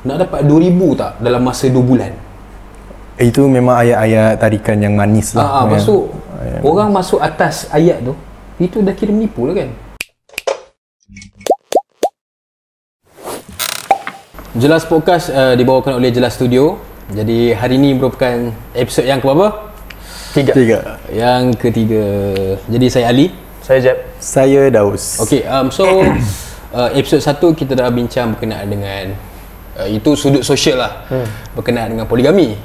nak dapat 2,000 tak dalam masa 2 bulan? Itu memang ayat-ayat tarikan yang manis lah. Lepas tu orang masuk atas ayat tu, itu dah kira menipu lah kan. Jelas Podcast dibawakan oleh Jelas Studio. Jadi hari ni merupakan episod yang keberapa? Tiga. Yang ketiga. Jadi saya Ali, saya Jeb, saya Daus. Okay, so episod 1 kita dah bincang berkenaan dengan itu sudut sosial lah, berkenaan dengan poligami.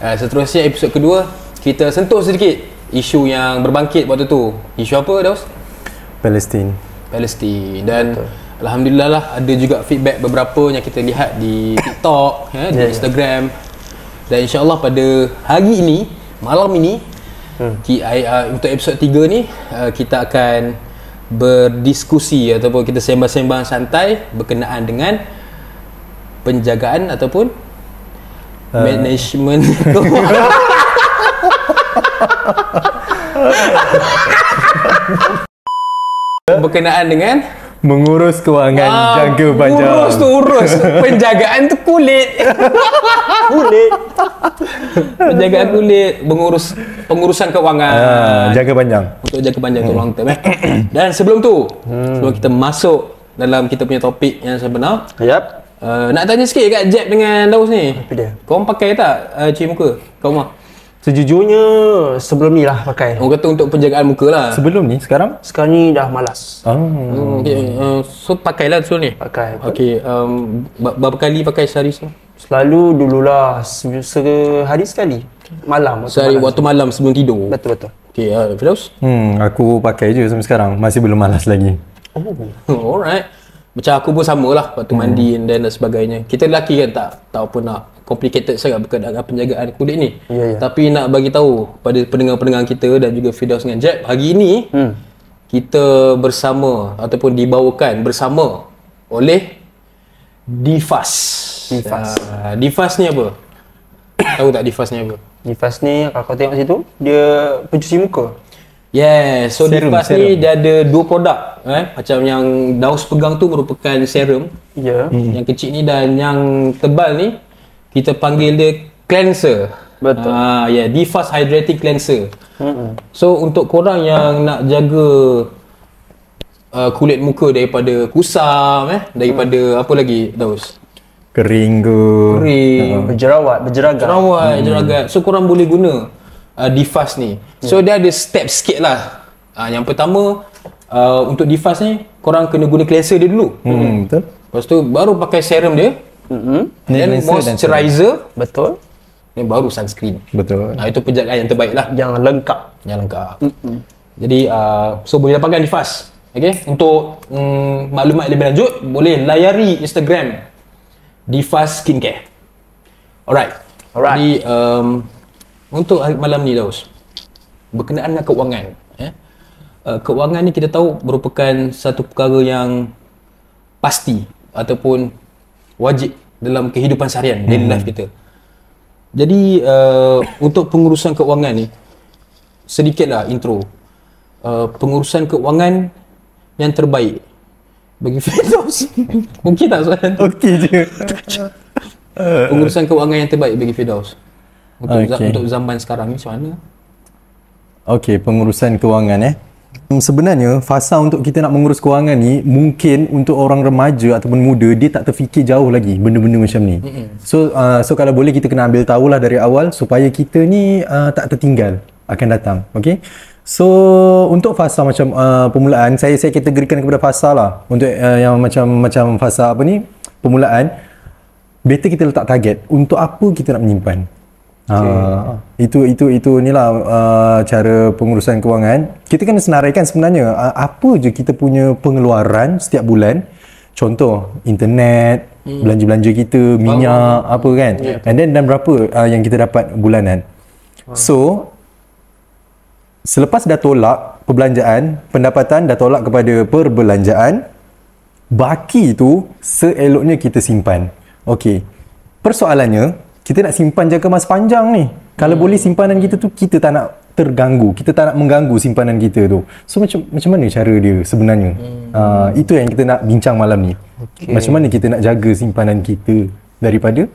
Seterusnya episod kedua kita sentuh sedikit isu yang berbangkit waktu tu. Isu apa, Daus? Palestin. Dan alhamdulillah lah, ada juga feedback beberapa yang kita lihat di TikTok, di Instagram. Dan insyaAllah pada hari ini, malam ini, untuk episod 3 ni, kita akan berdiskusi ataupun kita sembang-sembang santai berkenaan dengan penjagaan ataupun management berkenaan dengan mengurus kewangan jangka panjang. Urus penjagaan tu kulit. Penjagaan kulit, pengurusan kewangan jangka panjang. Untuk jangka panjang untuk long term. Dan sebelum tu, sebelum kita masuk dalam kita punya topik yang sebenar, nak tanya sikit kat Jeb dengan Daus ni. Apa dia? Korang pakai tak cuci muka kat rumah? Sejujurnya sebelum ni lah pakai. Orang kata untuk penjagaan muka lah. Sebelum ni, sekarang? Sekarang ni dah malas. Okay. So pakailah sebelum ni? Pakai. Okay, berapa kali pakai sehari tu? Selalu dululah sehari sekali. Malam. Sehari waktu malam sebelum tidur? Betul. Okay, Firdaus? Aku pakai je sampai sekarang. Masih belum malas lagi. Alright. Macam aku pun sama lah waktu mandi dan sebagainya. Kita lelaki kan tak apa nak complicated sangat berkenaan dengan penjagaan kulit ni. Tapi nak bagi tahu pada pendengar-pendengar kita dan juga Firdaus dengan Jeb, hari ini kita bersama ataupun dibawakan bersama oleh Difas. Difas ni apa? Tahu tak Difas ni apa? Difas ni kalau kau tengok situ, dia pencuci muka. Yes, so Difas ni dia ada 2 produk. Macam yang Daus pegang tu merupakan serum. Yang kecil ni, dan yang tebal ni kita panggil dia cleanser. Betul. Difas Hydrating Cleanser. So untuk korang yang nak jaga kulit muka daripada kusam, daripada apa lagi, Daus? Kering ke? Berjeragat. So korang boleh guna Difas ni. So dia ada step sikit lah. Yang pertama, untuk Difas ni korang kena guna cleanser dia dulu. Betul. Lepas tu baru pakai serum dia. Then moisturizer. Betul. Then baru sunscreen. Betul. Itu penjagaan yang terbaik lah, Yang lengkap. Jadi so boleh dapatkan Difas. Okay? Untuk maklumat lebih lanjut, boleh layari Instagram Difas Skincare. Alright. Jadi untuk malam ni, Daus, berkenaan dengan kewangan. Kewangan ni kita tahu merupakan satu perkara yang pasti ataupun wajib dalam kehidupan seharian, daily life kita. Jadi untuk pengurusan kewangan ni, sedikitlah intro. Pengurusan kewangan yang terbaik bagi Firdaus. Mungkin tak soalan tu? Okey je. Pengurusan kewangan yang terbaik bagi Firdaus untuk zaman sekarang ni macam mana? Okey, pengurusan kewangan sebenarnya fasa untuk kita nak mengurus kewangan ni, mungkin untuk orang remaja ataupun muda, dia tak terfikir jauh lagi benda-benda macam ni. So kalau boleh kita kena ambil tahulah dari awal supaya kita ni tak tertinggal akan datang. Okey. So untuk fasa macam permulaan, saya kategorikan kepada fasa lah. Untuk yang macam fasa apa ni, permulaan, better kita letak target untuk apa kita nak menyimpan. Itu inilah cara pengurusan kewangan. Kita kena senaraikan sebenarnya apa je kita punya pengeluaran setiap bulan. Contoh internet, belanja-belanja kita, minyak, apa kan. And then dan berapa yang kita dapat bulanan. So selepas dah tolak perbelanjaan, pendapatan dah tolak kepada perbelanjaan, baki tu seeloknya kita simpan. Okey. Persoalannya, kita nak simpan jangka masa panjang ni. Kalau boleh simpanan kita tu kita tak nak terganggu, kita tak nak mengganggu simpanan kita tu. So macam mana cara dia sebenarnya? Itu yang kita nak bincang malam ni. Macam mana kita nak jaga simpanan kita daripada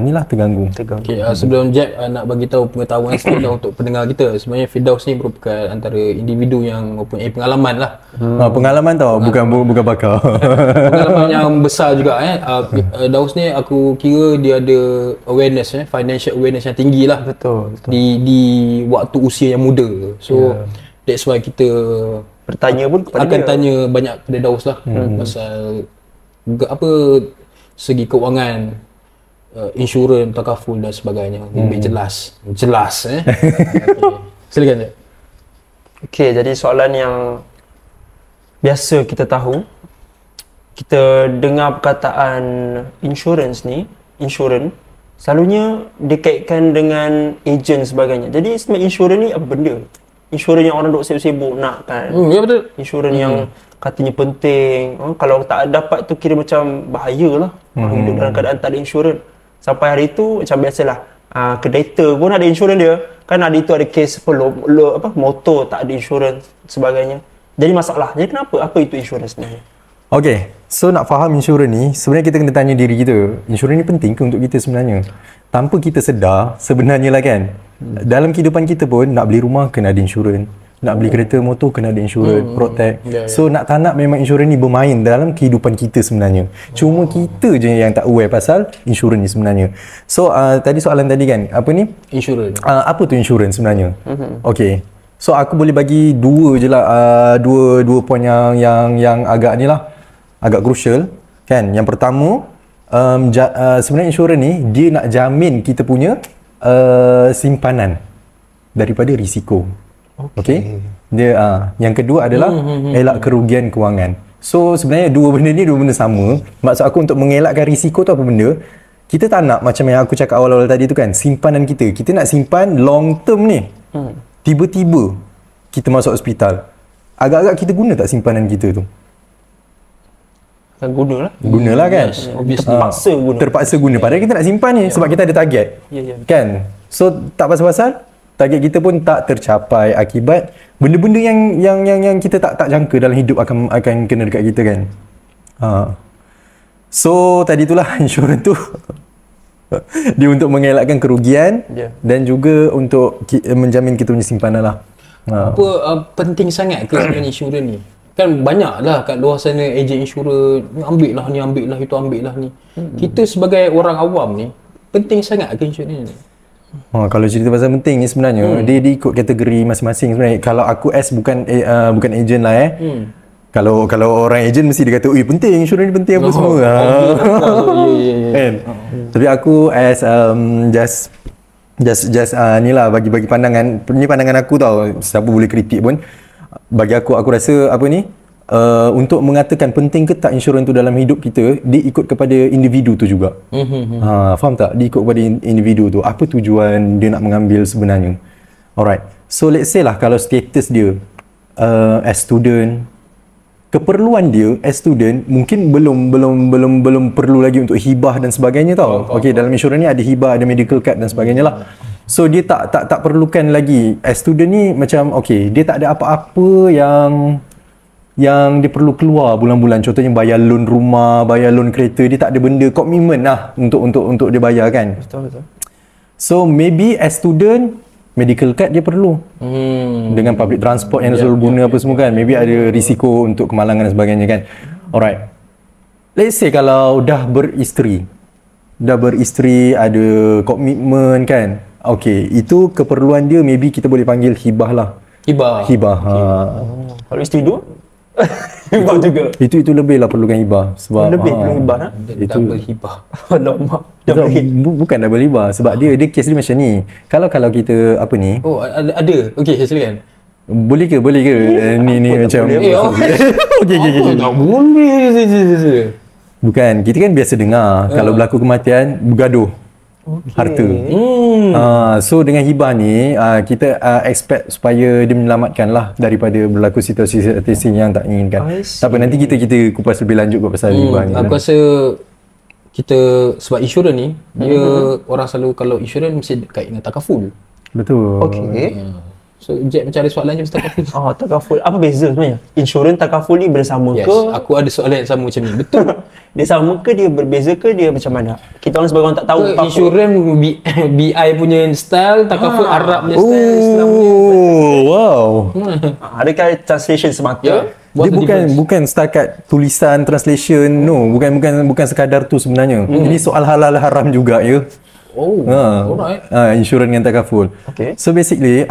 ni lah terganggu. Okay, sebelum Jack nak bagi tahu pengetahuan sikit lah untuk pendengar kita. Sebenarnya Firdaus ni merupakan antara individu yang mempunyai pengalaman lah. Pengalaman tau, bukan bakar. Pengalaman yang besar juga Daus ni aku kira dia ada awareness financial awareness yang tinggi lah. Betul. Di waktu usia yang muda. So that's why kita Bertanya pun kepada akan dia. tanya banyak kepada Daus lah pasal apa segi keuangan, insurans, takaful dan sebagainya. Lebih jelas. Okay. Silakan Jack. Okey, jadi soalan yang biasa kita tahu, kita dengar perkataan insurans selalunya dikaitkan dengan ejen sebagainya. Jadi sebenarnya insurans ni apa benda? Insurans yang orang duk sibuk-sibuk nak kan. Ya betul. Insurans yang katanya penting. Kalau tak dapat tu kira macam bahayalah. Hidup dalam keadaan tak ada insurans. Sampai hari tu macam biasalah. Kereta pun ada insurans dia. Kan ada itu ada kes motor tak ada insurans sebagainya. Jadi masalah. Jadi kenapa? Apa itu insurans sebenarnya? Okay, so nak faham insurans ni, sebenarnya kita kena tanya diri kita, insurans ni penting ke untuk kita sebenarnya? Tanpa kita sedar, sebenarnya lah kan, dalam kehidupan kita pun, nak beli rumah kena ada insurans, nak beli kereta motor kena ada insurans, protect. So nak tak nak memang insurans ni bermain dalam kehidupan kita sebenarnya. Cuma kita je yang tak aware pasal insurans ni sebenarnya. So tadi soalan tadi kan, apa ni? Insurans. Apa tu insurans sebenarnya? Okay. So aku boleh bagi dua je lah, dua point yang agak ni lah, agak crucial kan. Yang pertama, sebenarnya insurans ni dia nak jamin kita punya simpanan daripada risiko. Okay. Dia yang kedua adalah elak kerugian kewangan. So sebenarnya dua benda ni dua benda sama. Maksud aku untuk mengelakkan risiko tu apa benda? Kita tak nak macam yang aku cakap awal-awal tadi tu kan, simpanan kita. Kita nak simpan long term ni. Tiba-tiba kita masuk hospital. Agak-agak kita guna tak simpanan kita tu? Gunalah. Gunalah kan? Terpaksa guna. Padahal kita nak simpan ni sebab kita ada target. Kan? So tak pasal-pasal target kita pun tak tercapai akibat benda-benda yang kita tak jangka dalam hidup akan kena dekat kita kan. So tadi itulah insurans tu dia untuk mengelakkan kerugian dan juga untuk menjamin kita punya simpanan lah. Apa penting sangat ke sebenarnya insurans ni? Kan banyak lah kat luar sana ejen insurans, ambil lah itu ambil lah ni. Kita sebagai orang awam ni, penting sangat ke insurans ni? Kalau cerita pasal penting ni sebenarnya, dia ikut kategori masing-masing sebenarnya. Kalau aku bukan ejen lah Kalau orang ejen mesti dia kata, penting, insurans ni penting apa semua. Kan? Tapi aku as just ni lah bagi pandangan, ni pandangan aku tau, siapa boleh kritik pun. Bagi aku rasa apa ni, untuk mengatakan penting ke tak insurans tu dalam hidup kita, dia ikut kepada individu tu juga. Faham tak? Dia ikut kepada individu tu. Apa tujuan dia nak mengambil sebenarnya. Alright. So let's say lah kalau status dia as student, keperluan dia as student mungkin belum perlu lagi untuk hibah dan sebagainya tau. Okey, dalam insurans ni ada hibah, ada medical card dan sebagainya lah. So dia tak perlukan lagi. As student ni macam okey, dia tak ada apa-apa yang dia perlu keluar bulan-bulan. Contohnya bayar loan rumah, bayar loan kereta, dia tak ada benda komitmen lah untuk dia bayar kan. Betul. So maybe as student medical card dia perlu. Dengan public transport yang selalu guna apa semua kan. Maybe ada risiko untuk kemalangan dan sebagainya kan. Alright. Let's say kalau dah beristeri, ada komitmen kan. Okay, itu keperluan dia maybe kita boleh panggil hibah lah. Hibah. Kalau isteri dua? Hibah juga. Itu lebih lah perlukan hibah. Sebab lebih perlu hibah Itu double hibah. Alamak. Bukan double hibah. Sebab dia kes dia macam ni. Kalau kita apa ni? Ada. Okey, silakan. Boleh ke? Ni macam okey. Tak boleh. Bukan, kita kan biasa dengar kalau berlaku kematian bergaduh. Harta. So dengan hibah ni kita expect supaya dia menyelamatkan lah daripada berlaku situasi yang tak inginkan. Tak apa, nanti kita kupas lebih lanjut pasal hibah ni. Aku rasa kita sebab insurans ni dia orang selalu kalau insurans mesti kait dengan takaful. Betul. Okey. So Jack mencari soalan je pasal takaful. Oh, takaful. Apa beza sebenarnya? Insurans takaful ni bersama Yes, ke? aku ada soalan yang sama macam ni. Betul. Dia sama ke dia berbeza ke dia macam mana? Kita orang sebagai orang tak tahu Ke apa. insurans BI punya style, takaful Arab punya style, Islam punya. Oh, wow. Adakah translation semata? Ya. Dia bukan setakat tulisan translation, no, bukan sekadar tu sebenarnya. Ini soal halal haram juga ya. Oh, alright. Insurans dengan takaful. Okay. So basically,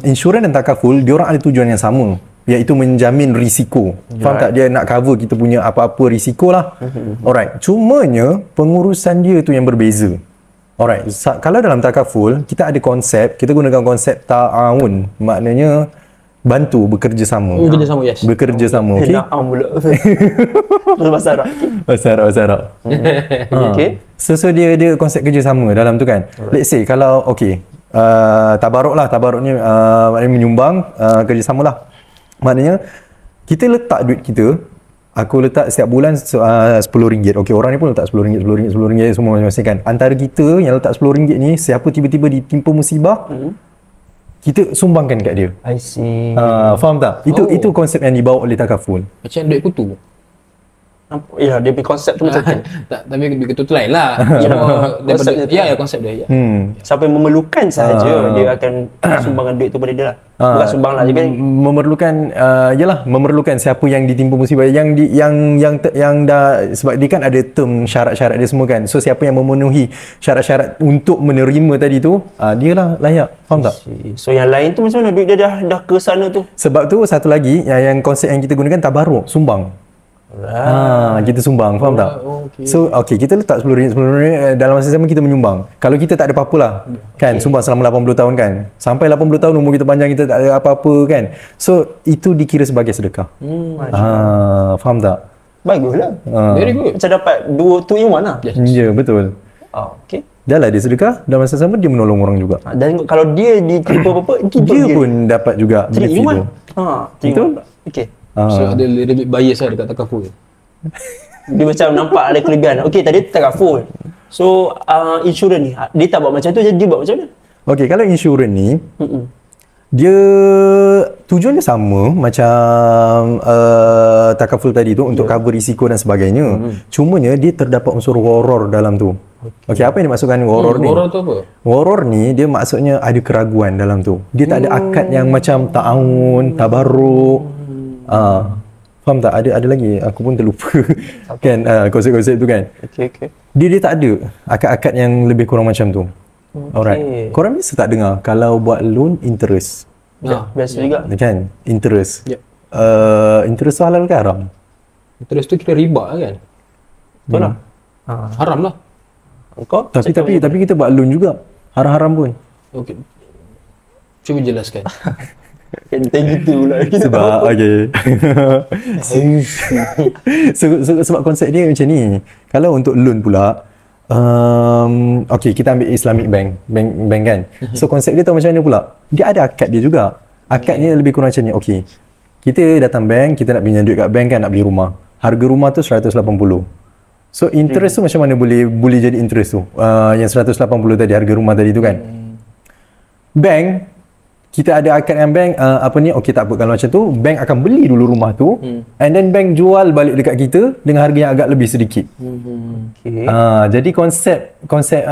insurans dan takaful, diorang ada tujuan yang sama, iaitu menjamin risiko. Faham tak? Dia nak cover kita punya apa-apa risiko lah. Alright. Cumanya pengurusan dia tu yang berbeza. Alright. Kalau dalam takaful, kita ada konsep, kita gunakan konsep ta'awun. Maknanya bantu, bekerjasama. Bekerjasama, yes. Bekerjasama, okey? Naam pula. Bahasa Arab. Bahasa Arab. Okay. So dia konsep kerjasama dalam tu kan. Let's say kalau tabaruk ni maknanya menyumbang, kerjasama lah. Maknanya kita letak duit kita, aku letak setiap bulan RM10. Okey, orang ni pun letak RM10 semua masing-masing kan. Antara kita yang letak RM10 ni, siapa tiba-tiba ditimpa musibah, kita sumbangkan kat dia. I see. Faham tak? Itu konsep yang dibawa oleh takaful. Macam duit kutu. Ya, dia punya konsep tu macam tu. Tak, tapi duit kutu tu lain lah. Konsepnya tu. Ya, konsep dia. Ya. Siapa yang memerlukan sahaja dia akan sumbangkan duit tu pada dia lah. Bukan sumbang lah je kan. Memerlukan siapa yang ditimpa musibah yang dah, sebab dia kan ada term syarat-syarat dia semua kan. So siapa yang memenuhi syarat-syarat untuk menerima tadi tu, dia lah layak. Faham tak? So yang lain tu macam mana duit dia dah ke sana tu? Sebab tu satu lagi yang konsep yang kita gunakan tabaruk, sumbang. Kita sumbang, faham tak? Okay. So kita letak RM10 dalam masa sama kita menyumbang. Kalau kita tak ada apa-apa lah, kan, sumbang selama 80 tahun kan. Sampai 80 tahun umur kita panjang, kita tak ada apa-apa kan. So itu dikira sebagai sedekah. Faham tak? Baguslah. Very good. Macam dapat 2 in 1 lah. Yes. Ya, betul. Okay. Dah lah dia sedekah, dalam masa sama dia menolong orang juga. Dan kalau dia ditimpa apa-apa, Dia pun dapat juga 3 in 1. benefit tu. Betul? Okay. So ada little bit bias lah dekat takaful. Dia macam nampak ada kelebihan. Okay, tadi takaful. So insurans ni, dia tak buat macam tu, dia buat macam mana? Okay, kalau insurans ni, dia tujuannya sama macam takaful tadi tu, untuk cover risiko dan sebagainya. Cumanya dia terdapat unsur horor dalam tu. Okay, apa yang dimaksudkan horor ni? Horor tu apa? Horor ni dia maksudnya ada keraguan dalam tu. Dia tak ada akad yang macam ta'awun, tabarruk. Faham tak? Ada lagi, aku pun terlupa. Kan konsep-konsep tu kan. Okay. Dia tak ada akad-akad yang lebih kurang macam tu. Alright. Korang biasa tak dengar kalau buat loan interest? Biasa juga. Kan? Interest. Yep. Interest tu halal ke haram? Interest tu kira riba kan? Betul lah. Haram lah. Kau? Tapi kita buat loan juga. Haram-haram pun. Okay. Cuba jelaskan. Kita gitu pula. Sebab sebab konsep dia macam ni. Kalau untuk loan pula, kita ambil Islamic bank kan. So konsep dia tahu macam mana pula? Dia ada akad dia juga. Akad ni lebih kurang macam ni. Okay, kita datang bank, kita nak pinjam duit kat bank kan, nak beli rumah. Harga rumah tu 180. So interest tu macam mana boleh jadi interest tu? Yang 180 tadi, harga rumah tadi tu kan. Bank, kita ada akad dengan bank, okey tak apa, kalau macam tu bank akan beli dulu rumah tu, and then bank jual balik dekat kita dengan harga yang agak lebih sedikit. Okay. Jadi konsep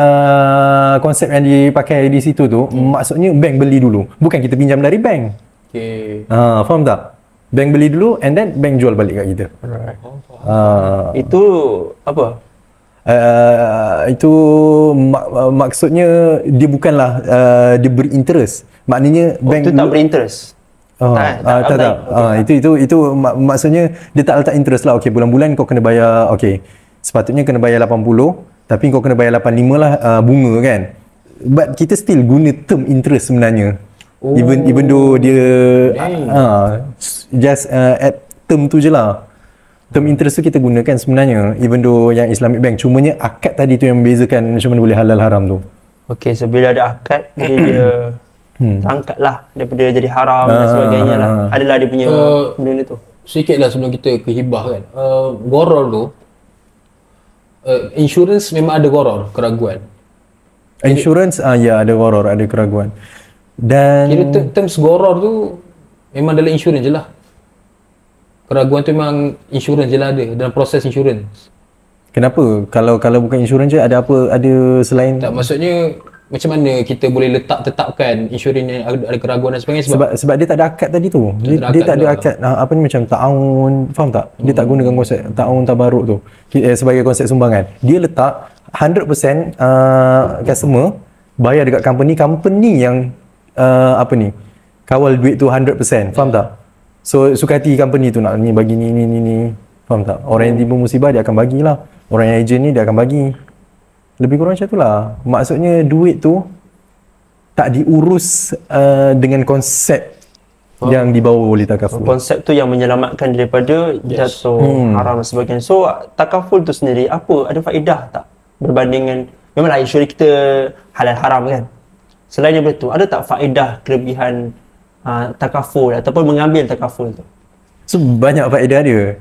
yang dipakai di situ tu, maksudnya bank beli dulu, bukan kita pinjam dari bank. Okay. Faham tak? Bank beli dulu and then bank jual balik kat kita. Alright. Itu apa? Itu maksudnya dia bukanlah dia beri interest. Maknanya bank itu tak berinterest. Itu maksudnya dia tak letak interest lah. Okey, bulan-bulan kau kena bayar, okey, sepatutnya kena bayar 80, tapi kau kena bayar 85 lah bunga kan. But kita still guna term interest sebenarnya. Even though dia just at term tu je lah. Term interest tu kita gunakan sebenarnya, even though yang Islamic bank, cumanya akad tadi tu yang membezakan macam mana boleh halal haram tu. Okey, so bila ada akad dia angkat lah daripada jadi haram dan sebagainya lah. Adalah dia punya benda tu. Sikit lah sebelum kita ke hibah kan. Goror tu, insurance memang ada goror, keraguan. Insurance, ya ada goror, ada keraguan. Dan Kira terms goror tu memang dalam insurans je lah. Keraguan tu memang insurans je lah ada, dalam proses insurans. kenapa? Kalau bukan insurans je, ada apa? Ada selain Tak, maksudnya macam mana kita boleh tetapkan insurans yang ada keraguan dan sebagainya, sebab dia tak ada akad tadi tu. Dia tak ada akad apa ni, macam ta'awun, faham tak? Dia tak gunakan konsep ta'awun tabaruk tu sebagai konsep sumbangan. Dia letak 100% customer bayar dekat company yang apa ni, kawal duit tu 100%, faham tak? So suka hati company tu nak ni bagi ni, faham tak? Orang yang timbul musibah dia akan bagilah. Orang yang agent ni dia akan bagi. Lebih kurang macam itulah. Maksudnya duit tu tak diurus dengan konsep yang dibawa oleh takaful. Konsep tu yang menyelamatkan daripada jatuh haram dan sebagainya. So takaful tu sendiri apa, ada faedah tak berbandingan, memanglah insurans kita halal haram kan, selain daripada tu ada tak faedah kelebihan takaful ataupun mengambil takaful tu? So banyak faedah dia.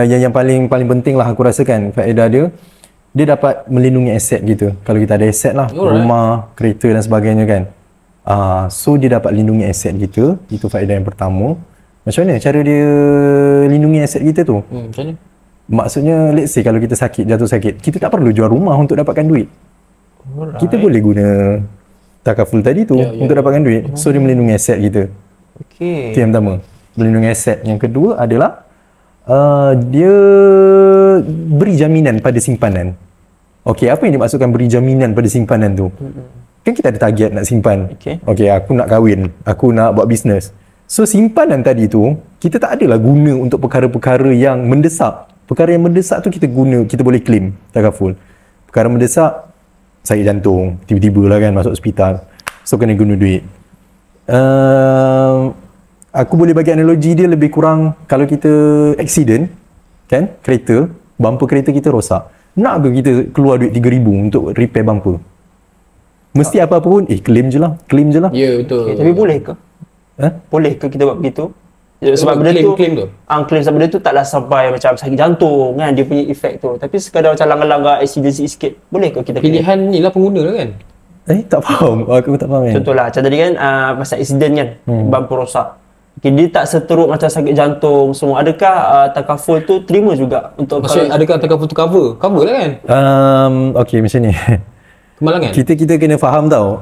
Yang paling penting lah aku rasakan faedah dia dapat melindungi aset kita. Kalau kita ada aset lah, rumah, kereta dan sebagainya kan. So dia dapat lindungi aset kita. Itu faedah yang pertama. Macam mana cara dia lindungi aset kita tu? macam mana? Maksudnya let's say kalau kita jatuh sakit, kita tak perlu jual rumah untuk dapatkan duit. Kita boleh guna takaful tadi tu untuk dapatkan duit. So dia melindungi aset kita. Okey. Itu yang pertama, melindungi aset. Yang kedua adalah dia beri jaminan pada simpanan. Okey, apa yang dimaksudkan beri jaminan pada simpanan tu? Kan kita ada target nak simpan. Okey, aku nak kahwin, aku nak buat bisnes. So simpanan tadi tu kita tak adalah guna untuk perkara-perkara yang mendesak. Perkara yang mendesak tu kita boleh claim takaful. Perkara mendesak, sakit jantung, tiba-tiba lah kan masuk hospital, so kena guna duit. Aku boleh bagi analogi dia lebih kurang, kalau kita accident kan, kereta, bumper kereta kita rosak, nak ke kita keluar duit 3,000 untuk repair bumper? Mesti apa-apa pun claim je lah. Ya, betul. Tapi boleh ke? Boleh ke kita buat begitu? Sebab benda tu claim sebab benda tu taklah sampai macam sakit jantung kan, dia punya efek tu. Tapi sekadar macam langgar-langgar accident sikit, boleh ke kita Pilihan ni lah pengguna lah kan. Tak faham. Aku tak faham kan. Contohlah macam tadi kan pasal accident kan, bumper rosak. Okay, dia tak seteruk macam sakit jantung semua. Adakah takaful tu terima juga untuk Maksudnya adakah takaful tu cover lah kan? Okey, macam ni. Kemalangan. Kita kena faham tau.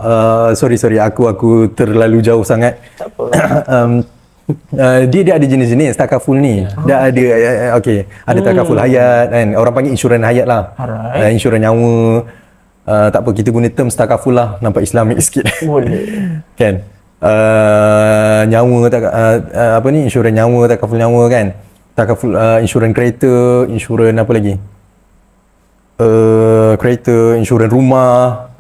Sorry aku terlalu jauh sangat. Tak apa. Dia ada jenis-jenis takaful ni. Dah ada okey, ada takaful hayat kan. Orang panggil insurans hayat lah. Insurans nyawa. Tak apa, kita guna term takaful lah, nampak Islamik sikit. Boleh. Kan? Nyawa apa ni, insurans nyawa, takaful nyawa kan. Takaful insurans kereta, insurans apa lagi? Kereta, insurans rumah,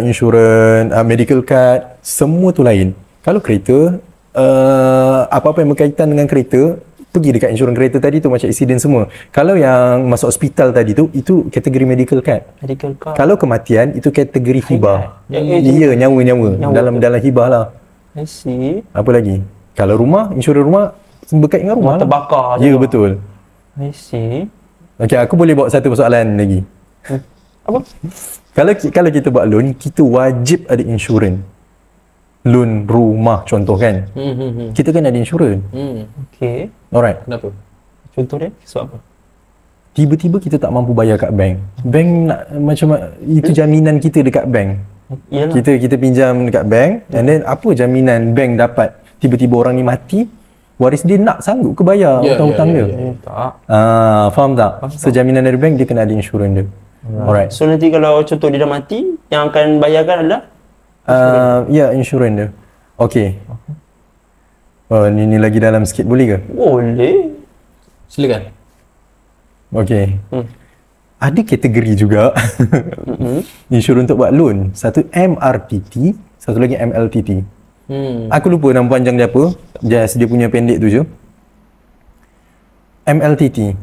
insurans medical card, semua tu lain. Kalau kereta, apa-apa yang berkaitan dengan kereta, pergi dekat insurans kereta tadi tu, macam accident semua. Kalau yang masuk hospital tadi tu, itu kategori medical card. Medical card. Kalau kematian, itu kategori hibah. Ya, nyawa. Dalam hibah lah. I see. Apa lagi? Kalau rumah, insurans rumah berkait dengan rumah lah. Terbakar je. Ya, betul. I see. Okey, aku boleh bawa satu persoalan lagi. Apa? Kalau kita buat loan, kita wajib ada insurans. Loan rumah contoh kan. Kita kan ada insurans. Okey. Alright. Kenapa? Contoh dia sebab apa? Tiba-tiba kita tak mampu bayar kat bank. Bank nak macam itu jaminan kita dekat bank. Yalah. Kita pinjam dekat bank, and then apa jaminan bank dapat tiba-tiba orang ni mati, waris dia nak sanggup ke bayar hutang-hutang dia? Tak. Faham tak? So jaminan dari bank dia kena ada insurans dia. Alright. So nanti kalau contoh dia dah mati, yang akan bayarkan adalah ya, insurans dia. Okey. Ni lagi dalam sikit, boleh ke? boleh. Silakan. Okey. Ada kategori juga insurans untuk buat loan. Satu MRTT, satu lagi MLTT. Aku lupa nama panjang dia apa. Just dia punya pendek tu je. MLTT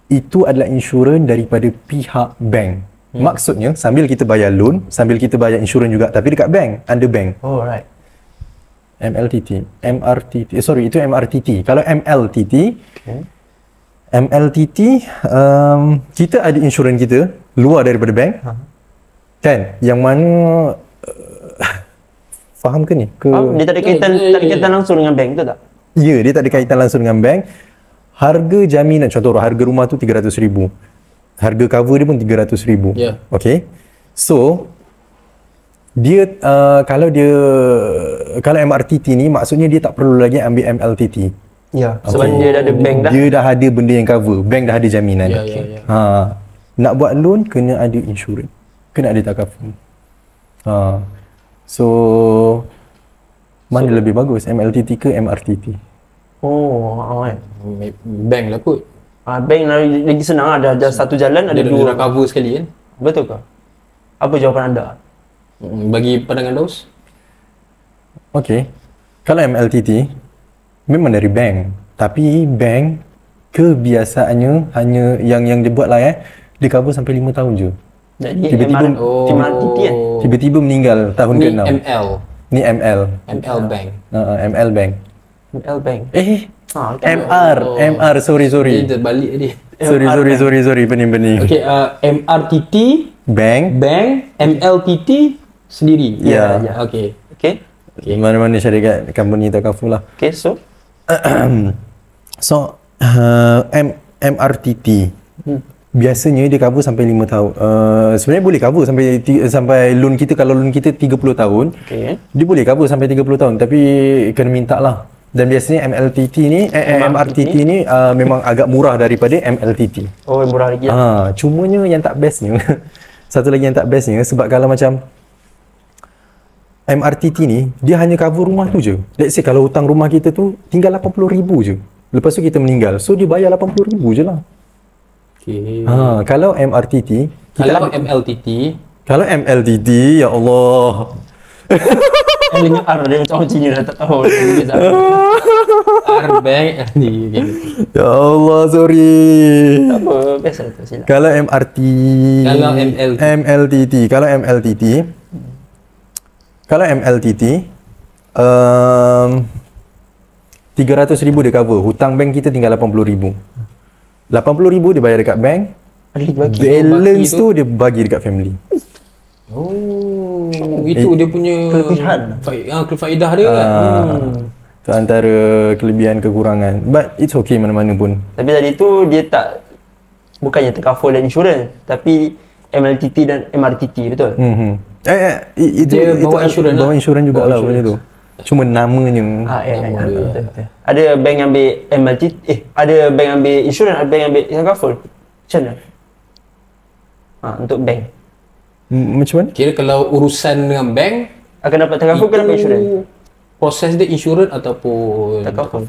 itu adalah insurans daripada pihak bank. Maksudnya sambil kita bayar loan, sambil kita bayar insurans juga, tapi dekat bank, under bank. Oh, right. MLTT, MRTT. Sorry, itu MRTT. Kalau MLTT, MLTT, kita ada insurans kita luar daripada bank, kan? Yang mana Faham ke ni? Dia tak ada kaitan langsung dengan bank tu tak? Ya, dia tak ada kaitan langsung dengan bank. Harga jaminan, contoh harga rumah tu 300,000. Harga cover dia pun 300,000. Ya. Okay. So, dia kalau MRTT ni maksudnya dia tak perlu lagi ambil MLTT. Ya, sebab dia dah ada bank dah. Dia dah ada benda yang cover. Bank dah ada jaminan. Ya. Nak buat loan kena ada insurans. Kena ada takaful. So mana lebih bagus, MLTT ke MRTT? Kan. Bank lah kot. Bank lagi senang lah. Dah satu jalan ada Dia dua. dah cover sekali kan. Betul ke? Apa jawapan anda? Bagi pandangan Daus? Okay. Kalau MLTT memang dari bank, tapi bank kebiasaannya hanya yang dia buat lah dia cover sampai 5 tahun je. Jadi Tiba-tiba MRTT kan? Tiba-tiba meninggal tahun Ni ke-6. ML. Ni ML. ML Bank. ML Bank. ML Bank. MR, sorry. Dia terbalik tadi. Sorry, pening. Okay, MRTT Bank. MLTT sendiri. Ya. Okay. Mana-mana syarikat company takaful lah. Okay, so MRTT biasanya dia cover sampai 5 tahun. Sebenarnya boleh cover sampai loan kita, kalau loan kita 30 tahun. Dia boleh cover sampai 30 tahun, tapi kena minta lah. Dan biasanya MRTT ni memang agak murah daripada MLTT. Oh, murah lagi. Cumanya yang tak bestnya satu lagi yang tak bestnya, sebab kalau macam MRTT ni dia hanya cover rumah tu je. Let's say kalau hutang rumah kita tu tinggal 80,000 je. Lepas tu kita meninggal, so dia bayar 80,000 je lah. Okay. Kalau MRTT, Kalau MLTT, ya Allah. Saya dengar R dia macam orang Cina dah tak tahu. R Bank ni. Ya Allah, sorry. Tak apa, biasa tu silap. Kalau MLTT, kalau MLTT 300,000 dia cover. Hutang bank kita tinggal 80,000. 80,000 dia bayar dekat bank. Balance tu dia bagi dekat family. Itu dia punya kelebihan. Faedah dia kan. Itu antara kelebihan kekurangan. But it's okay mana-mana pun. Tapi tadi tu dia tak, bukannya tercover dan insurans, tapi MLTT dan MRTT, betul? Dia bawa insurans lah. Bawa insurans jugalah benda tu. Cuma namanya. Betul. Ada bank ambil MLTT, ada bank ambil insurans, ada bank ambil tercover. Macam mana? Untuk bank. Macam mana? Kira kalau urusan dengan bank akan dapat tercover ke dapat insurans? Proses dia insurans ataupun tercover.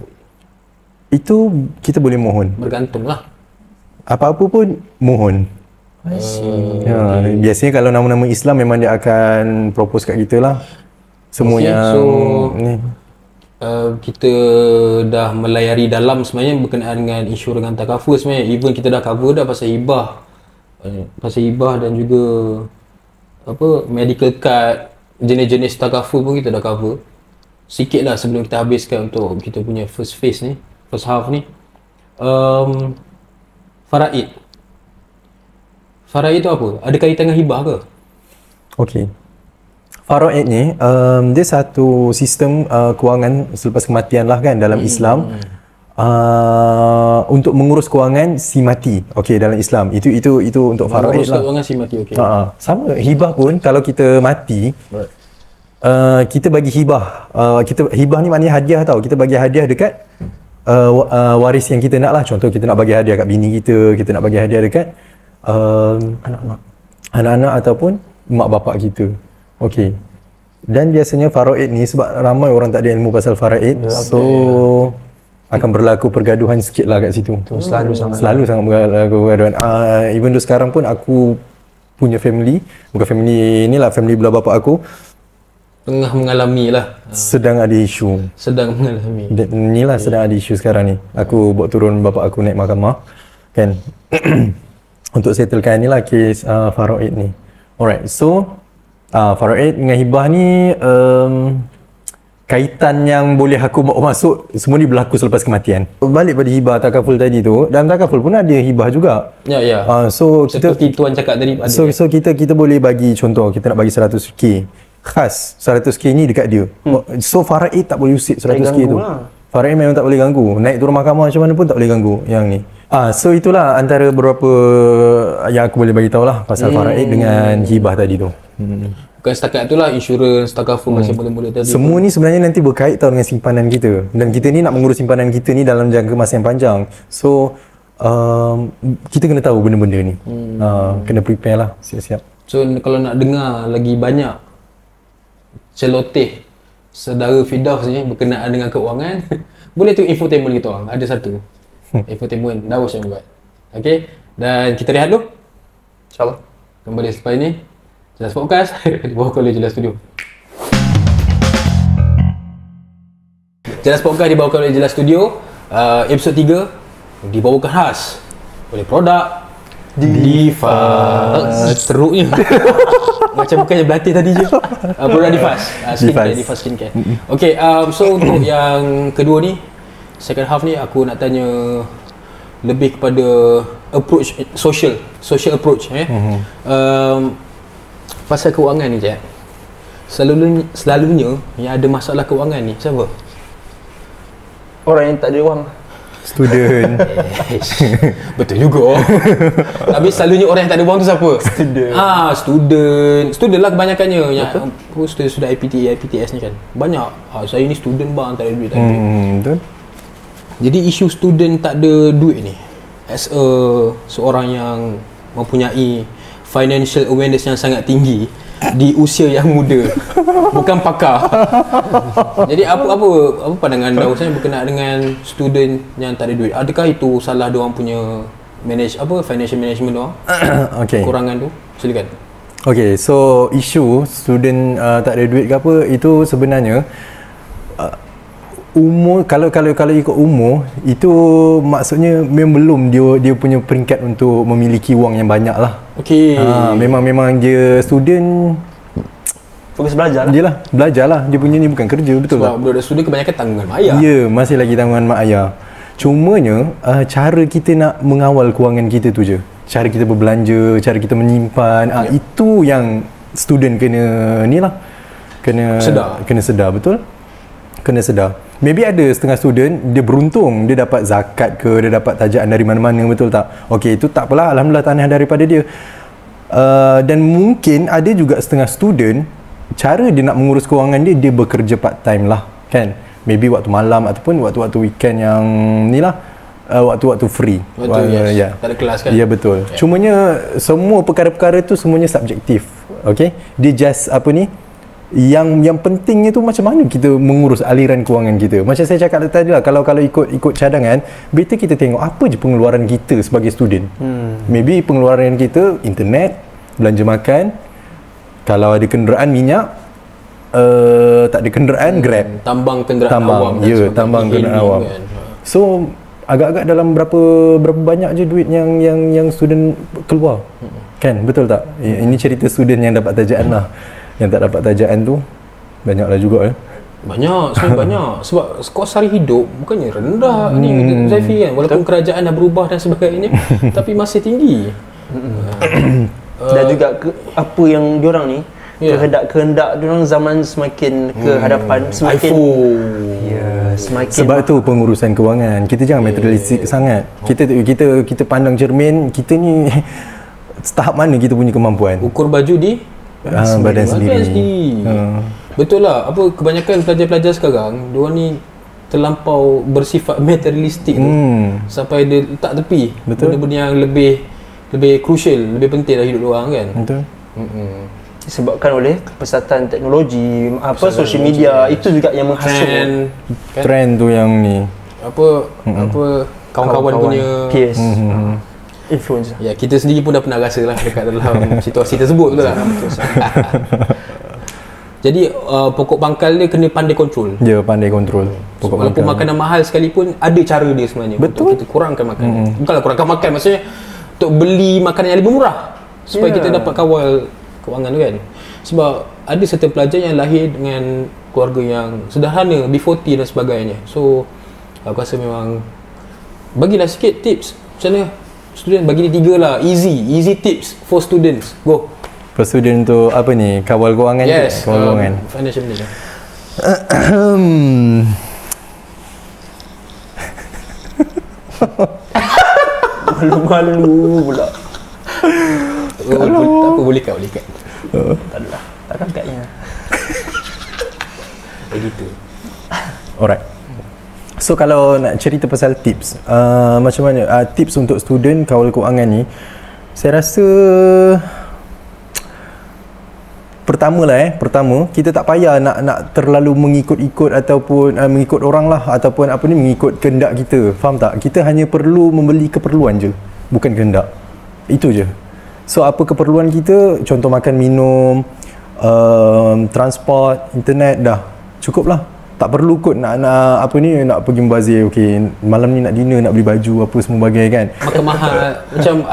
Itu kita boleh mohon. Bergantung lah. Apa-apa pun mohon. Biasanya kalau nama-nama Islam memang dia akan propose kat kita lah. Semua yang ni. Kita dah melayari dalam sebenarnya berkenaan dengan insurans dengan takaful sebenarnya. Even kita dah cover dah pasal hibah. Dan juga medical card, jenis-jenis takaful pun kita dah cover. Sikit lah sebelum kita habiskan untuk kita punya first half ni. Faraid tu apa? Ada kaitan dengan hibah ke? Okey. Faraid ni dia satu sistem kewangan selepas kematian lah kan dalam Islam. Untuk mengurus kewangan si mati. Okey, dalam Islam. Itu untuk faraid lah. Mengurus kewangan si mati, okey. Sama hibah pun kalau kita mati, kita bagi hibah. Hibah ni maknanya hadiah tau. Kita bagi hadiah dekat waris yang kita nak lah. Contoh kita nak bagi hadiah kat bini kita nak bagi hadiah dekat anak-anak ataupun mak bapak kita. Okey. Dan biasanya faraid ni sebab ramai orang tak ada ilmu pasal faraid, akan berlaku pergaduhan sikit lah kat situ. Selalu sangat berlaku pergaduhan. Even though sekarang pun aku punya family, bukan family ni lah, family belah bapak aku tengah mengalami lah. Sedang ada isu. Sedang ada isu sekarang ni. Aku bawa turun bapak aku naik mahkamah kan. Untuk settlekan ni lah kes faraid ni. Alright, so faraid dengan hibah ni kaitan yang boleh aku bawa masuk semua ni berlaku selepas kematian. Balik pada hibah takaful tadi tu, dalam takaful pun ada hibah juga. Ya. So seperti tuan cakap tadi. So kita boleh bagi contoh, kita nak bagi 100k. khas 100k ni dekat dia. So Faraid tak boleh usik 100k tu. Lah. Faraid memang tak boleh ganggu. Naik turun mahkamah macam mana pun tak boleh ganggu yang ni. So itulah antara beberapa yang aku boleh bagi tahu lah pasal Faraid dengan hibah tadi tu. Bukan setakat tu lah, insurans, takaful macam mula-mula tadi. Semua ni sebenarnya nanti berkait tau dengan simpanan kita. Dan kita ni nak mengurus simpanan kita ni dalam jangka masa yang panjang. So kita kena tahu benda-benda ni. Kena prepare lah, siap-siap. So kalau nak dengar lagi banyak celoteh saudara Firdaus ni berkenaan dengan keuangan, boleh tengok infotainment kita orang. Ada satu infotainment Daus yang buat. Okay, dan kita rehat dulu. InsyaAllah kembali selepas ini. Jelas Podcast dibawakan oleh Jelas Studio. Jelas Podcast dibawakan oleh Jelas Studio. Episod 3 dibawakan khas oleh produk Difas. Teruknya macam bukannya berlatih tadi je. Produk Difas, skincare, Difas skincare. Okay, so untuk yang kedua ni, second half ni aku nak tanya lebih kepada approach social approach pasal keuangan ni je. Selalunya yang ada masalah keuangan ni siapa? Orang yang tak ada wang. Student. Betul juga. Tapi selalunya orang yang tak ada wang tu siapa? Student lah kebanyakannya. Yang student IPTS ni kan banyak. Saya ni student bang, tak ada duit, tak ada duit. Betul. Jadi isu student tak ada duit ni, as seorang yang mempunyai financial awareness yang sangat tinggi di usia yang muda, bukan pakar. Jadi apa pandangan Daus berkenaan dengan student yang tak ada duit? Adakah itu salah diorang punya financial management diorang? Okay. Kurangan tu, silakan. Okay, so isu student tak ada duit ke apa, itu sebenarnya umur, kalau ikut umur itu maksudnya memang belum dia punya peringkat untuk memiliki wang yang banyak lah. Okey. Memang dia student, Fokus belajar lah. dia lah belajar lah, dia punya ni bukan kerja, betul tak? Sebab budak student kebanyakan tanggungan mak ayah. Ya, masih lagi tanggungan mak ayah. Cumanya cara kita nak mengawal kewangan kita tu je, cara kita berbelanja, cara kita menyimpan, itu yang student kena ni lah, kena sedar, betul? Kena sedar. Maybe ada setengah student dia beruntung, dia dapat zakat ke, dia dapat tajaan dari mana-mana, betul tak? Okey, itu tak apalah, alhamdulillah, tahniah daripada dia. Dan mungkin ada juga setengah student, cara dia nak mengurus kewangan dia bekerja part time lah, kan? Maybe waktu malam ataupun waktu-waktu weekend yang ni lah, waktu-waktu free. Betul, yes. Tak ada kelas kan? Ya, betul. Yeah. Cumanya semua perkara-perkara tu semuanya subjektif. Okey? Dia just yang pentingnya tu macam mana kita mengurus aliran kewangan kita. Macam saya cakap tadi lah, kalau ikut cadangan, better kita tengok apa je pengeluaran kita sebagai student. Maybe pengeluaran kita internet, belanja makan, kalau ada kenderaan minyak, tak ada kenderaan Grab, tambang kenderaan awam, tambang kenderaan awam kan. So agak-agak dalam berapa banyak je duit yang student keluar, kan, betul tak? Ini cerita student yang dapat tajaan lah. Yang tak dapat tajaan tu banyaklah juga Banyak, sebenarnya banyak. Sebab kos sehari hidup bukannya rendah ni Zaifi kan, walaupun kerajaan dah berubah dan sebagainya tapi masih tinggi. Dan juga apa yang diorang ni kehendak diorang zaman semakin ke hadapan, semakin semakin sebab tu pengurusan kewangan kita jangan materialistik sangat. Kita pandang cermin kita ni tahap mana kita punya kemampuan. Ukur baju di badan sendiri. Betul lah, kebanyakan pelajar-pelajar sekarang diorang ni terlampau bersifat materialistik tu sampai dia letak tepi benda-benda yang lebih crucial, lebih penting dalam hidup diorang kan. Betul. Disebabkan oleh kepesatan teknologi, social media, itu juga yang menghasut trend tu yang ni kawan-kawan punya peers, influencer. Ya, kita sendiri pun dah pernah rasa lah dekat dalam situasi tersebut, betul tak? Jadi pokok pangkal dia kena pandai kontrol. Ya, pandai kontrol. Walaupun makanan mahal sekalipun, ada cara dia sebenarnya. Betul. Untuk kita kurangkan makanan. Bukanlah kurangkan makan, maksudnya untuk beli makanan yang lebih murah supaya kita dapat kawal kewangan tu kan. Sebab ada certain pelajar yang lahir dengan keluarga yang sederhana, B40 dan sebagainya. So aku rasa memang bagilah sikit tips. Macam mana student, bagi ni 3 lah, easy tips for students. Go. Lepas tu dia untuk apa ni? Kawal kewangan tu? Yes, Kawal kewangan. financial manager. Malu-malu pula. Tak apa, boleh kat. Tak adalah. Takkan katnya. Gitu. Alright. So kalau nak cerita pasal tips, macam mana tips untuk student kawal kewangan ni, saya rasa pertama kita tak payah nak terlalu mengikut-ikut ataupun mengikut orang lah, ataupun apa ni, mengikut kehendak kita. Faham tak? Kita hanya perlu membeli keperluan je, bukan kehendak. Itu je. So apa keperluan kita, contoh makan, minum, transport, internet, dah cukup lah. Tak perlu kot nak apa ni, nak pergi membazir, okey malam ni nak dinner, nak beli baju apa semua bagai kan. Makan mahal. Macam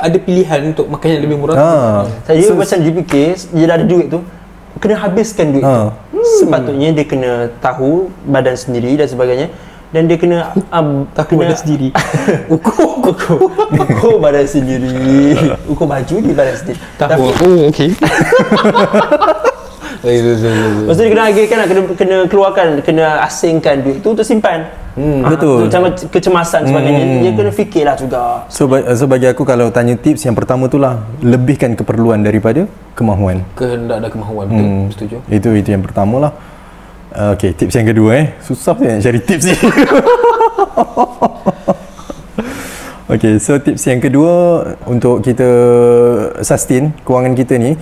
ada pilihan untuk makan yang lebih murah. Saya macam dia fikir dia dah ada duit tu, kena habiskan duit tu. Sepatutnya dia kena tahu badan sendiri dan sebagainya, dan dia kena Tahu badan sendiri. ukur badan sendiri, ukur baju di badan sendiri. Tahu. Okey. Lepas tu dia kena agihkan, kena keluarkan, kena asingkan duit tu untuk simpan. Betul. Macam kecemasan sebagainya, dia kena fikirlah juga. So bagi aku, kalau tanya tips, yang pertama tu lah, lebihkan keperluan daripada kemahuan. Kehendak dan kemahuan. Betul, setuju. Itu yang pertama lah. Okay, tips yang kedua susah saya nak cari tips ni. Okay, so tips yang kedua untuk kita sustain kewangan kita ni,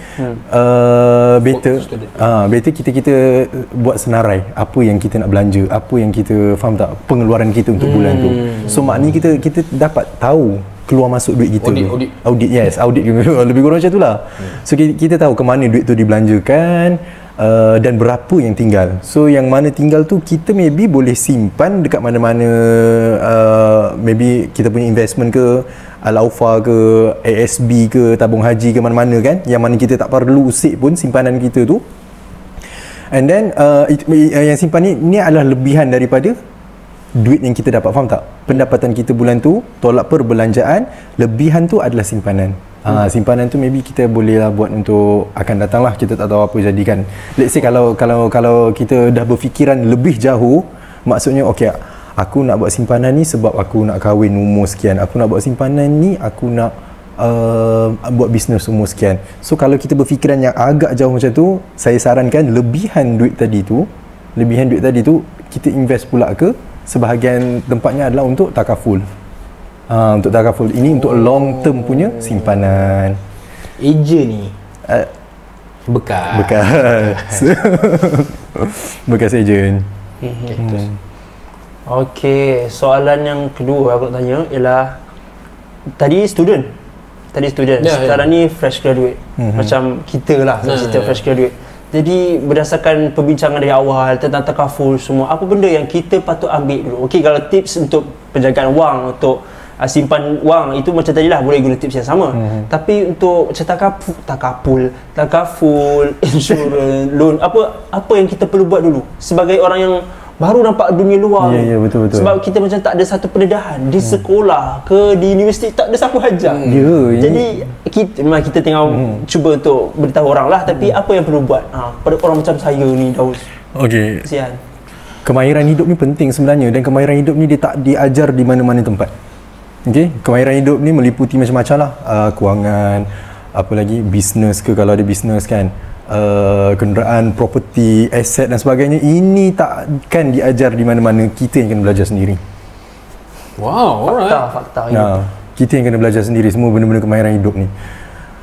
better kita buat senarai apa yang kita nak belanja, apa yang kita, faham tak, pengeluaran kita untuk bulan tu. So maknanya kita dapat tahu keluar masuk duit kita. Audit, yes, audit lebih kurang macam tu lah. So kita tahu ke mana duit tu dibelanjakan, dan berapa yang tinggal. So yang mana tinggal tu kita maybe boleh simpan dekat mana-mana, maybe kita punya investment ke, Al-Aufa ke, ASB ke, tabung haji ke, mana-mana kan, yang mana kita tak perlu usik pun simpanan kita tu. And then yang simpan ni adalah lebihan daripada duit yang kita dapat, faham tak? Pendapatan kita bulan tu, tolak perbelanjaan, lebihan tu adalah simpanan. Simpanan tu maybe kita boleh lah buat untuk akan datang lah, kita tak tahu apa jadi kan. Let's say kalau kita dah berfikiran lebih jauh, maksudnya okay, aku nak buat simpanan ni sebab aku nak kahwin umur sekian, aku nak buat simpanan ni aku nak buat bisnes umur sekian. So kalau kita berfikiran yang agak jauh macam tu, saya sarankan lebihan duit tadi tu kita invest pula ke sebahagian tempatnya adalah untuk takaful. Untuk takaful ini untuk long term punya simpanan. Eja ni bekas bekas ejen. Okey, soalan yang kedua aku nak tanya ialah, tadi student sekarang ni fresh graduate. Macam kita lah, kita fresh graduate. Jadi berdasarkan perbincangan dari awal tentang takaful semua, apa benda yang kita patut ambil dulu? Okey, kalau tips untuk penjagaan wang, untuk simpan wang, itu macam tadi lah, boleh guna tips yang sama. Tapi untuk macam takaful, insurans, loan, apa yang kita perlu buat dulu sebagai orang yang baru nampak dunia luar? Ya, betul. Sebab kita macam tak ada satu pendedahan di sekolah ke di universiti, tak ada siapa ajar. Jadi kita tengah cuba untuk beritahu orang lah, tapi apa yang perlu buat pada orang macam saya ni, Daus? Okey, Kesian. kemahiran hidup ni penting sebenarnya, dan kemahiran hidup ni dia tak diajar di mana-mana tempat. Okey, kemahiran hidup ni meliputi macam-macam lah, kewangan, apa lagi, bisnes ke, kalau ada bisnes kan, kenderaan, property, aset dan sebagainya. Ini takkan diajar di mana-mana, kita yang kena belajar sendiri. Wow, alright. Fakta. Kita yang kena belajar sendiri semua benda-benda kemahiran hidup ni.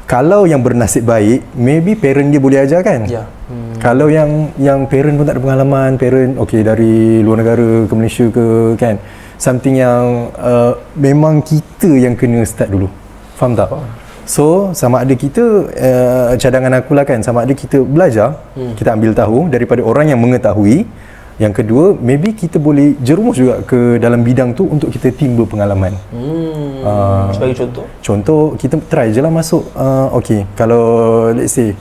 Kalau yang bernasib baik, maybe parent dia boleh ajar kan. Kalau yang parent pun tak ada pengalaman, parent okey dari luar negara ke Malaysia ke kan, something yang memang kita yang kena start dulu, faham tak? So sama ada kita, cadangan aku lah kan, sama ada kita belajar, kita ambil tahu daripada orang yang mengetahui. Yang kedua, maybe kita boleh jerumus juga ke dalam bidang tu untuk kita timba pengalaman. Sebagai contoh, kita try je lah masuk, okey, kalau let's say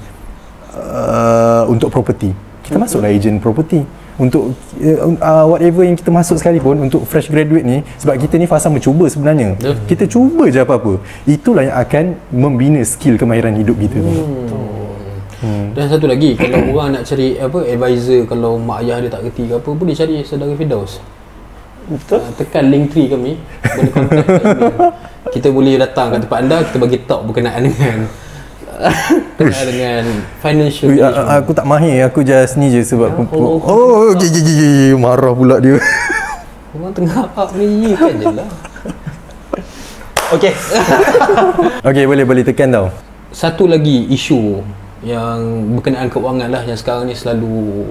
untuk property, kita masuklah agent property. untuk whatever yang kita masuk sekalipun untuk fresh graduate ni, sebab kita ni fasa mencuba sebenarnya. Kita cuba je apa-apa. Itulah yang akan membina skill kemahiran hidup kita tu. Dan satu lagi, kalau orang nak cari advisor, kalau mak ayah dia tak kerti ke apa, boleh cari saudara Firdaus. Betul. Tekan link tree kami, boleh contact kat email. Kita boleh datang kat tempat anda, kita bagi talk berkenaan dengan financial management. Aku tak mahir, aku just ni je sebab marah pula dia. Orang tengah up ni kan je lah. Okey. Okey, boleh tekan tau. Satu lagi isu yang berkenaan keuangan lah, yang sekarang ni selalu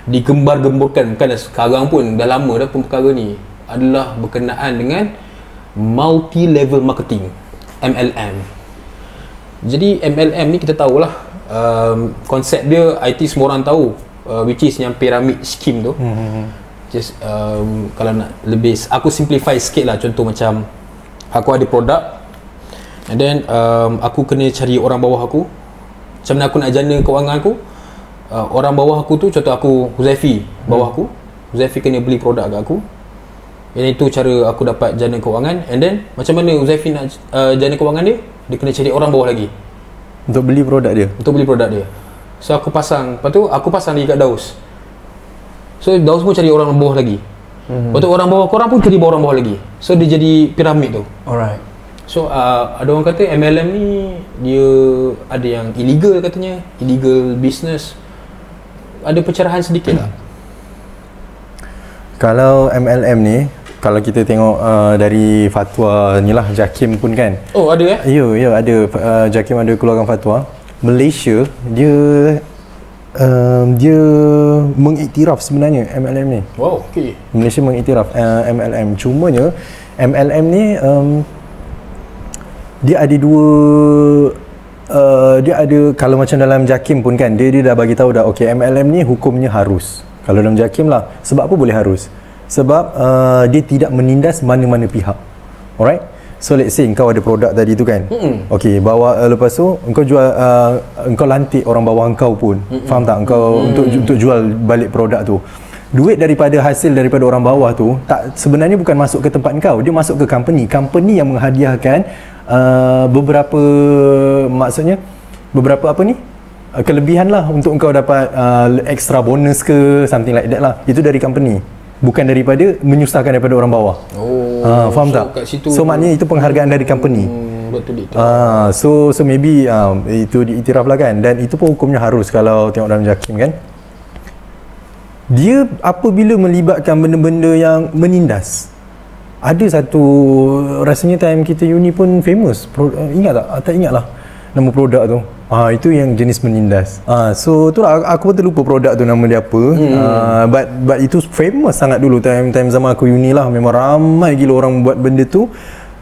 digembar-gemburkan, bukan sekarang pun, dah lama dah perkara ni, adalah berkenaan dengan multi level marketing, MLM. Jadi MLM ni kita tahulah, konsep dia IT semua orang tahu, which is yang pyramid scheme tu. Just kalau nak lebih aku simplify sikit lah, contoh macam aku ada produk, and then aku kena cari orang bawah aku. Macam mana aku nak jana kewangan aku, orang bawah aku tu, contoh aku Huzaifi, bawah aku Huzaifi kena beli produk kat aku, and itu cara aku dapat jana kewangan. And then macam mana Huzaifi nak jana kewangan dia, dia kena cari orang bawah lagi untuk beli produk dia. So aku pasang, lepas tu aku pasang lagi kat Daus, so Daus pun cari orang bawah lagi. Lepas tu orang bawah korang pun cari orang bawah lagi, so dia jadi piramid tu. Alright. So ada orang kata MLM ni dia ada yang illegal, katanya illegal business. Ada pencerahan sedikit tak? Kalau MLM ni, kalau kita tengok dari fatwa ni lah, JAKIM pun kan. Oh, ada Ya ada. JAKIM ada keluarkan fatwa. Malaysia dia mengiktiraf sebenarnya MLM ni. Wow, okey. Malaysia mengiktiraf MLM. Cumanya MLM ni dia ada dia ada, kalau macam dalam JAKIM pun kan, dia dah bagi tahu dah, okey, MLM ni hukumnya harus. Kalau dalam JAKIM lah, sebab apa boleh harus? Sebab dia tidak menindas mana-mana pihak. Alright? So let's say engkau ada produk tadi tu kan. Okey, bawa lepas tu engkau jual, engkau lantik orang bawah engkau pun. Faham tak? Engkau untuk jual balik produk tu. Duit daripada hasil daripada orang bawah tu tak, sebenarnya bukan masuk ke tempat engkau, dia masuk ke company yang menghadiahkan beberapa, maksudnya beberapa apa ni, kelebihan lah untuk engkau dapat extra bonus ke something like that lah. Itu dari company, bukan daripada menyusahkan daripada orang bawah. Faham so tak? So maknanya itu penghargaan dari company. Betul itu. So maybe itu diiktiraf lah kan, dan itu pun hukumnya harus kalau tengok dalam JAKIM kan. Dia apabila melibatkan benda-benda yang menindas. Ada satu, rasanya time kita uni pun famous, ingat tak? Tak ingat lah nama produk tu. Itu yang jenis menindas. So tu lah, aku pun terlupa produk tu nama dia apa. But itu famous sangat dulu, time zaman aku uni lah. Memang ramai gila orang buat benda tu.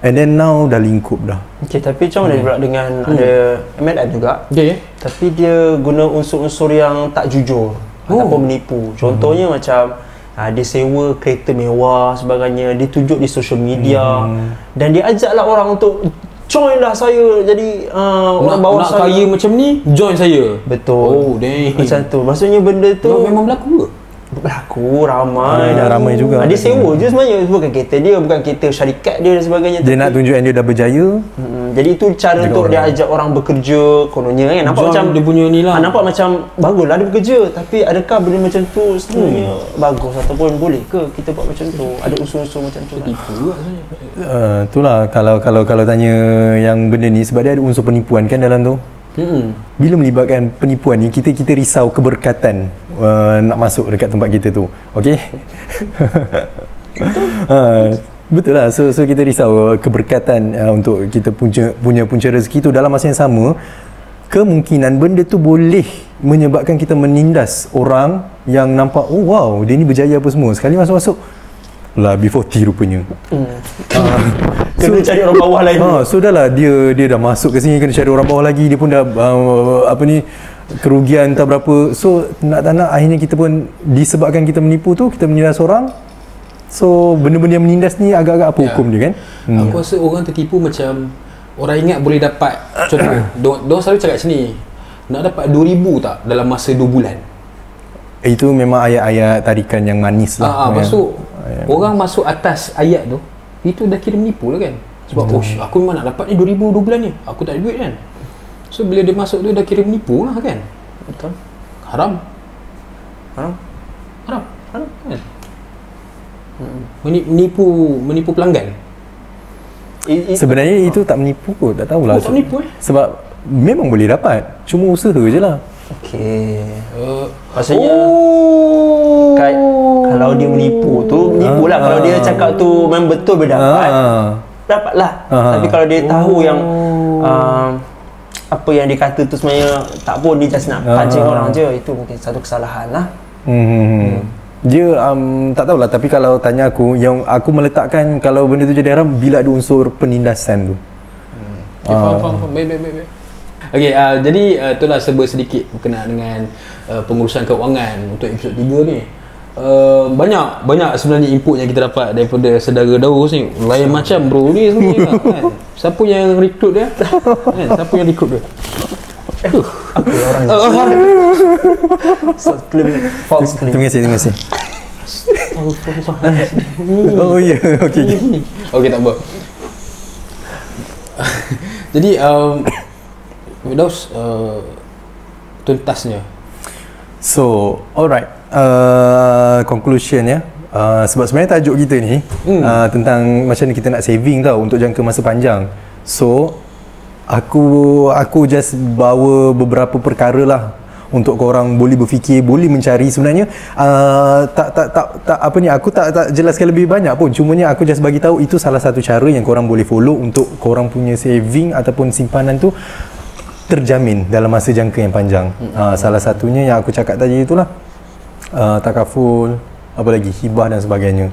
And then now dah lingkup dah. Okay, tapi macam mana pula dengan ada MLM juga? Okay. Tapi dia guna unsur-unsur yang tak jujur ataupun menipu. Contohnya macam dia sewa kereta mewah sebagainya, dia tunjuk di social media, dan dia ajaklah orang untuk join lah saya jadi orang bawah nak saya. kaya macam ni, join saya. Betul. Oh, damn. Macam tu. Maksudnya benda tu memang berlaku ke? berlaku ramai dah. Ramai juga. Dia sewa je sebenarnya, bukan kereta dia, bukan kereta syarikat dia dan sebagainya. Dia nak tunjukkan dia dah berjaya. Jadi itu cara untuk dia ajak orang bekerja kononnya kan. Nampak John, macam dia punya ni lah. nampak macam baguslah dia bekerja, tapi adakah benda macam tu sebenarnya bagus ataupun boleh ke kita buat macam tu? Ada unsur-unsur macam tu. Tipu juga sebenarnya. Itulah kalau tanya yang benda ni, sebab dia ada unsur penipuan kan dalam tu. Bila melibatkan penipuan ni, kita risau keberkatan nak masuk dekat tempat kita tu. Okey. Betul lah. So kita risau keberkatan untuk kita punya punca rezeki tu. Dalam masa yang sama, kemungkinan benda tu boleh menyebabkan kita menindas orang yang nampak, oh wow, dia ni berjaya apa semua. Sekali masuk lah B40 rupanya. Kena cari orang bawah lagi. So dah lah dia dah masuk ke sini, kena cari orang bawah lagi. Dia pun dah kerugian tak berapa. So nak tak nak, akhirnya kita pun disebabkan kita menipu tu, kita menindas orang. So benda-benda yang menindas ni agak-agak apa hukum dia kan? Aku rasa orang tertipu macam orang ingat boleh dapat, contoh diorang selalu cakap sini, nak dapat 2,000 tak dalam masa 2 bulan. Itu memang ayat-ayat tarikan yang manis lah. Lepas tu orang masuk atas ayat tu, itu dah kira menipu lah kan. Sebab aku memang nak dapat ni 2,000 2 bulan ni, aku tak ada duit kan. So bila dia masuk tu dah kira menipu lah kan. Betul. Haram Haram. kan. Menipu pelanggan. Sebenarnya itu tak menipu kot, tak tahulah. Tak menipu Sebab memang boleh dapat, cuma usaha je lah. Okey. Maksudnya kalau dia menipu tu, menipu lah. Kalau dia cakap tu memang betul berdapat, dapatlah. Tapi kalau dia tahu yang apa yang dia kata tu sebenarnya tak pun, dia just nak pancing orang je, itu mungkin satu kesalahan lah. Dia tak tahulah, tapi kalau tanya aku, yang aku meletakkan kalau benda tu jadi haram bila ada unsur penindasan tu. Faham. Baik. Okey, jadi itulah sedikit berkenaan dengan pengurusan keuangan untuk episod 3 ni. Banyak sebenarnya input yang kita dapat daripada saudara Daus ni. Lain macam bro ni sebenarnya kan. Siapa yang recruit dia? Kan? Siapa yang recruit dia? Apa orang ni? False claim. Terima kasih. Oh ya, okey. Okey, tak apa. Jadi Daus, tuntasnya. So, alright. Conclusion ya. Sebab sebenarnya tajuk kita ni tentang macam ni kita nak saving tau untuk jangka masa panjang. So, aku just bawa beberapa perkara lah untuk korang boleh berfikir, boleh mencari. Sebenarnya aku tak jelaskan lebih banyak pun, cumanya aku just bagi tahu itu salah satu cara yang korang boleh follow untuk korang punya saving ataupun simpanan tu terjamin dalam masa jangka yang panjang. Salah satunya yang aku cakap tadi itulah takaful, apa lagi, hibah dan sebagainya.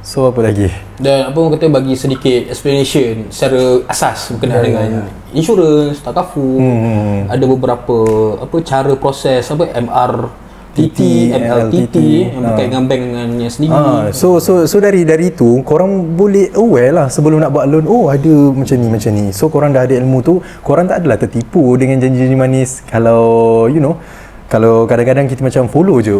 So apa lagi? Dan apa orang kata, bagi sedikit explanation secara asas berkenaan dengan insurans, takaful. Ada beberapa cara proses MRTT, MLTT yang berkait dengan bank dengannya sendiri. So dari itu korang boleh aware lah sebelum nak buat loan. Oh, ada macam ni. So korang dah ada ilmu tu, korang tak adalah tertipu dengan janji-janji manis. Kalau kalau kadang-kadang kita macam follow je,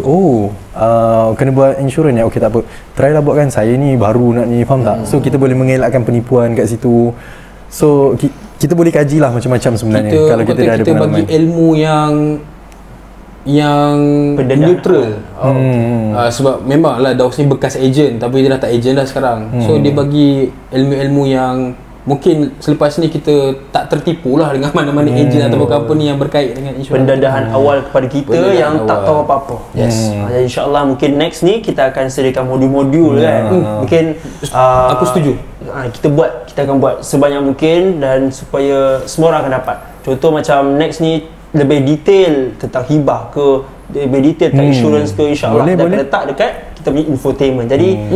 kena buat insurans ya, okey tak apa, try lah buat kan, saya ni baru nak ni, faham tak? So kita boleh mengelakkan penipuan kat situ. So kita boleh kaji lah macam-macam sebenarnya kalau kita dah ada pengalaman. Kita bagi ilmu yang neutral. Sebab memanglah Daus ni bekas ejen, tapi dia dah tak ejen dah sekarang. So dia bagi ilmu-ilmu yang mungkin selepas ni kita tak tertipu lah dengan mana-mana ejen atau company yang berkait dengan insurans. Pendedahan awal kepada kita yang tak tahu apa-apa. Yes. Jadi insyaAllah mungkin next ni kita akan sediakan modul-modul kan. Mungkin aku setuju. Kita akan buat sebanyak mungkin dan supaya semua orang akan dapat. Contoh macam next ni lebih detail tentang hibah ke, lebih detail tentang insurans ke, insyaAllah kita akan letak dekat kita punya infotainment. Jadi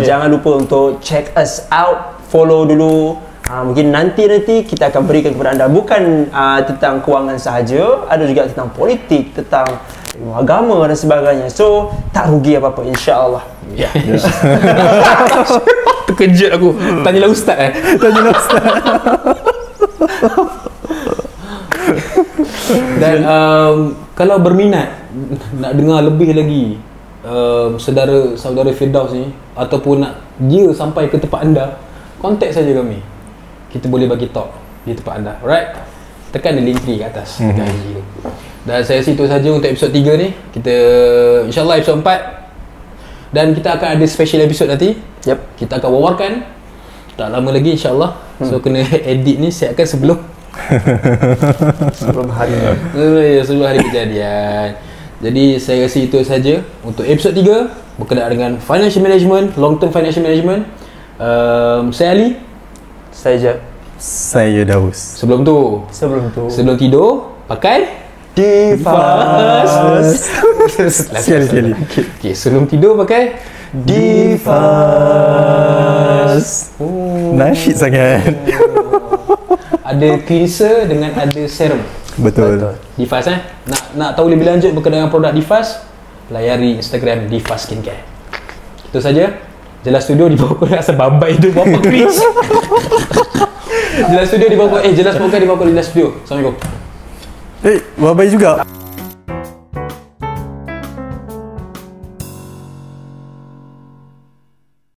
jangan lupa untuk check us out, follow dulu. Mungkin nanti kita akan berikan kepada anda bukan tentang kewangan sahaja, ada juga tentang politik, tentang agama dan sebagainya. So tak rugi apa-apa, insya-Allah. Ya. Terkejut aku. Tanyalah ustaz Tanyalah ustaz. Dan kalau berminat nak dengar lebih lagi saudara Firdaus ni, ataupun nak dia sampai ke tempat anda, kontak saja kami. Kita boleh bagi talk di tempat anda. Alright? Tekan the link kat atas dekat IG tu. Dan saya rasa itu saja untuk episod 3 ni. Kita insyaAllah episod 4, dan kita akan ada special episode nanti. Kita akan wawarkan tak lama lagi insyaAllah. So kena edit ni siapkan sebelum sebelum hari kejadian. Jadi saya rasa itu saja untuk episod 3 berkenaan dengan financial management, long term financial management. Saya Ali. Saya Daus. Sebelum tidur pakai Difas. Sekali. Okay, sebelum tidur pakai Difas. Nasyid sangat. Ada cleanser dengan ada serum. Betul. Difas nak tahu lebih lanjut berkenaan dengan produk Difas, layari Instagram Difas Skincare. Itu saja. Jelas Studio di bawah korang asal babai tu berapa cringe. Jelas Studio di bawah Jelas Podcast di bawah Jelas Studio. Assalamualaikum. Babai juga.